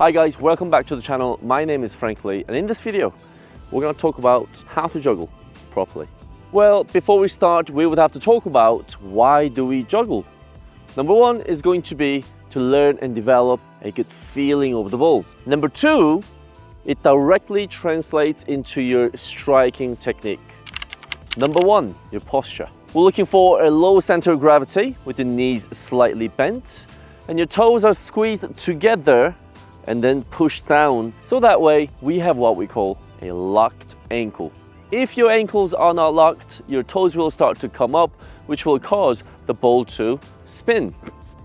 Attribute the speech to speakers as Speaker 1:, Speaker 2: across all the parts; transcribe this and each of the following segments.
Speaker 1: Hi guys, welcome back to the channel. My name is Frank Lee, and in this video we're going to talk about how to juggle properly. Well, before we start, we would have to talk about why do we juggle. Number one is going to be to learn and develop a good feeling over the ball. Number two, it directly translates into your striking technique. Number one, your posture. We're looking for a low center of gravity with the knees slightly bent and your toes are squeezed together and then pushed down, so that way we have what we call a locked ankle. If your ankles are not locked, your toes will start to come up, which will cause the ball to spin.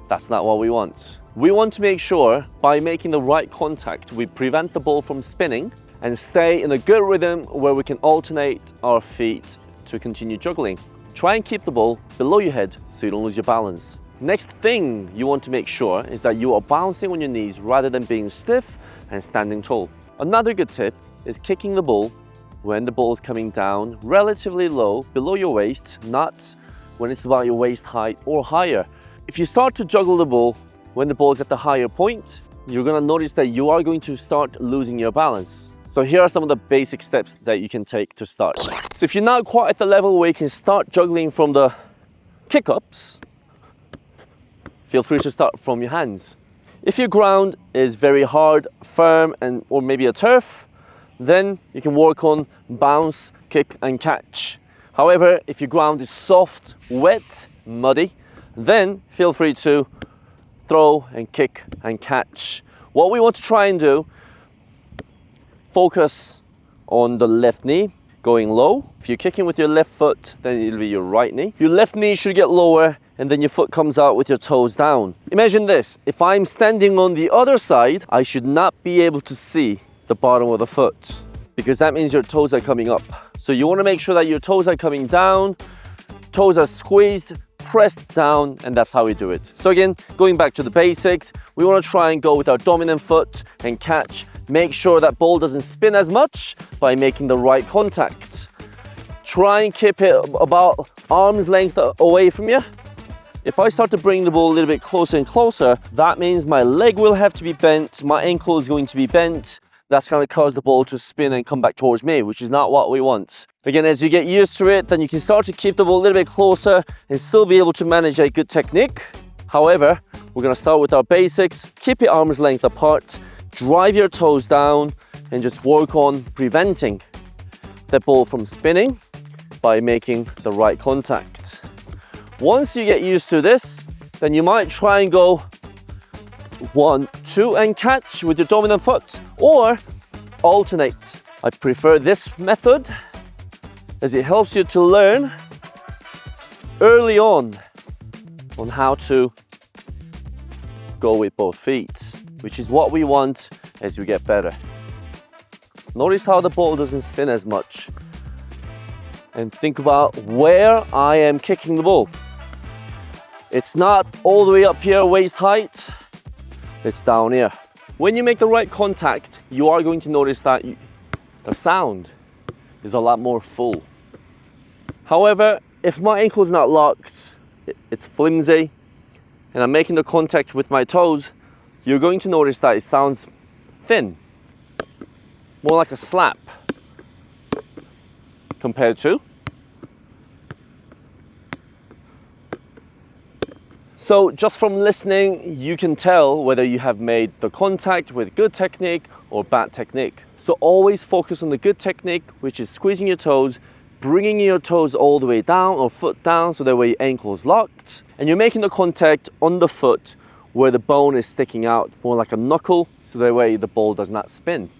Speaker 1: That's not what we want. We want to make sure by making the right contact, we prevent the ball from spinning and stay in a good rhythm where we can alternate our feet to continue juggling. Try and keep the ball below your head so you don't lose your balance. Next thing you want to make sure is that you are bouncing on your knees rather than being stiff and standing tall. Another good tip is kicking the ball when the ball is coming down relatively low below your waist, not when it's about your waist height or higher. If you start to juggle the ball when the ball is at the higher point, you're going to notice that you are going to start losing your balance. So here are some of the basic steps that you can take to start. So if you're not quite at the level where you can start juggling from the kick-ups, feel free to start from your hands. If your ground is very hard, firm, or maybe a turf, then you can work on bounce, kick, and catch. However, if your ground is soft, wet, muddy, then feel free to throw and kick and catch. What we want to try and do, focus on the left knee going low. If you're kicking with your left foot, then it'll be your right knee. Your left knee should get lower and then your foot comes out with your toes down. Imagine this, if I'm standing on the other side, I should not be able to see the bottom of the foot because that means your toes are coming up. So you want to make sure that your toes are coming down, toes are squeezed, pressed down, and that's how we do it. So again, going back to the basics, we want to try and go with our dominant foot and catch. Make sure that ball doesn't spin as much by making the right contact. Try and keep it about arm's length away from you. If I start to bring the ball a little bit closer and closer, that means my leg will have to be bent, my ankle is going to be bent. That's going to cause the ball to spin and come back towards me, which is not what we want. Again, as you get used to it, then you can start to keep the ball a little bit closer and still be able to manage a good technique. However, we're going to start with our basics. Keep your arms length apart, drive your toes down, and just work on preventing the ball from spinning by making the right contact. Once you get used to this, then you might try and go 1, 2 and catch with your dominant foot or alternate. I prefer this method as it helps you to learn early on how to go with both feet, which is what we want as we get better. Notice how the ball doesn't spin as much and think about where I am kicking the ball. It's not all the way up here, waist height, it's down here. When you make the right contact, you are going to notice that the sound is a lot more full. However, if my ankle is not locked, it's flimsy, and I'm making the contact with my toes, you're going to notice that it sounds thin, more like a slap compared to. So just from listening, you can tell whether you have made the contact with good technique or bad technique. So always focus on the good technique, which is squeezing your toes, bringing your toes all the way down or foot down so that way your ankle is locked. And you're making the contact on the foot where the bone is sticking out, more like a knuckle, so that way the ball does not spin.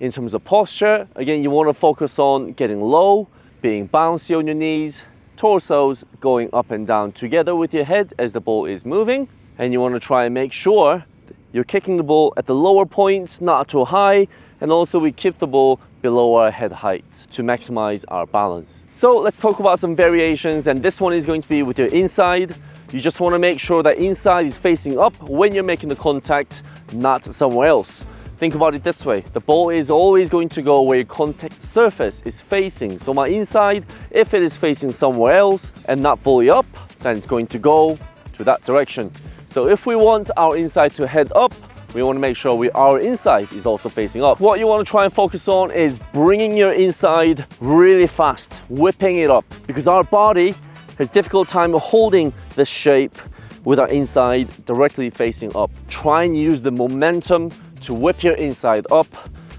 Speaker 1: In terms of posture, again, you want to focus on getting low, being bouncy on your knees, torsos going up and down together with your head as the ball is moving. And you want to try and make sure you're kicking the ball at the lower points, not too high. And also we keep the ball below our head height to maximize our balance. So let's talk about some variations, and this one is going to be with your inside. You just want to make sure that inside is facing up when you're making the contact, not somewhere else. Think about it this way, the ball is always going to go where your contact surface is facing. So my inside, if it is facing somewhere else and not fully up, then it's going to go to that direction. So if we want our inside to head up, we want to make sure our inside is also facing up. What you want to try and focus on is bringing your inside really fast, whipping it up, because our body has difficult time holding this shape with our inside directly facing up. Try and use the momentum to whip your inside up,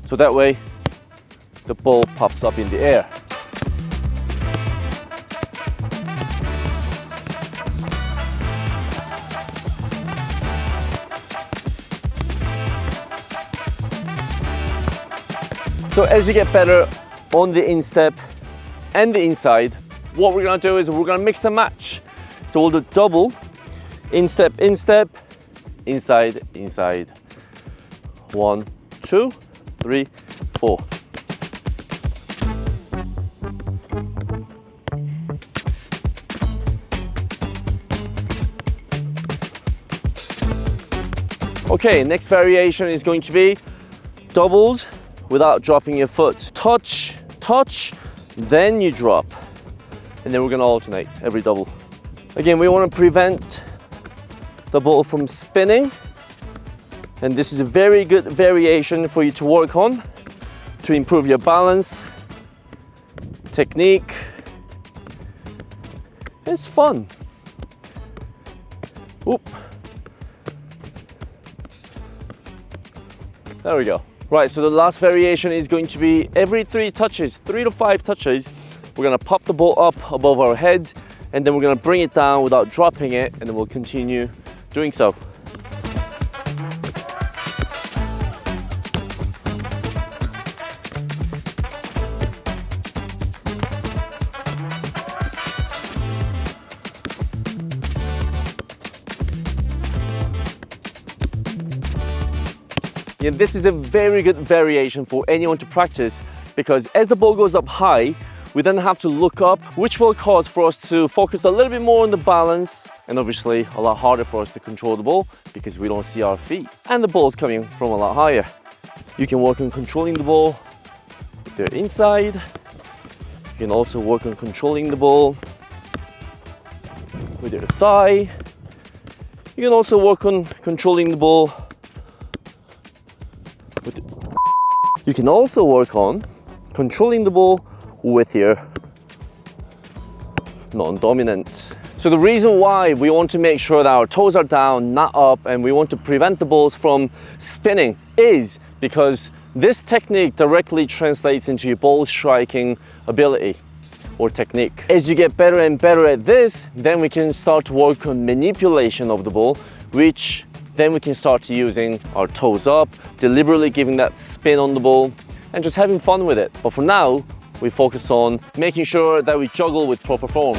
Speaker 1: so that way the ball puffs up in the air. So as you get better on the instep and the inside, what we're gonna do is we're gonna mix and match. So we'll do double, instep, instep, inside, inside. 1, 2, 3, 4. Okay, next variation is going to be doubles without dropping your foot. Touch, touch, then you drop. And then we're gonna alternate every double. Again, we wanna prevent the ball from spinning. And this is a very good variation for you to work on to improve your balance, technique. It's fun. Oop. There we go. Right, so the last variation is going to be every 3 touches, 3 to 5 touches, we're gonna pop the ball up above our head, and then we're gonna bring it down without dropping it, and then we'll continue doing so. Yeah, this is a very good variation for anyone to practice, because as the ball goes up high, we then have to look up, which will cause for us to focus a little bit more on the balance, and obviously a lot harder for us to control the ball because we don't see our feet. And the ball's coming from a lot higher. You can work on controlling the ball with your inside. You can also work on controlling the ball with your thigh. You can also work on controlling the ball You can also work on controlling the ball with your non-dominant. So the reason why we want to make sure that our toes are down, not up, and we want to prevent the balls from spinning is because this technique directly translates into your ball striking ability or technique. As you get better and better at this, then we can start to work on manipulation of the ball, which then we can start using our toes up, deliberately giving that spin on the ball, and just having fun with it. But for now, we focus on making sure that we juggle with proper form.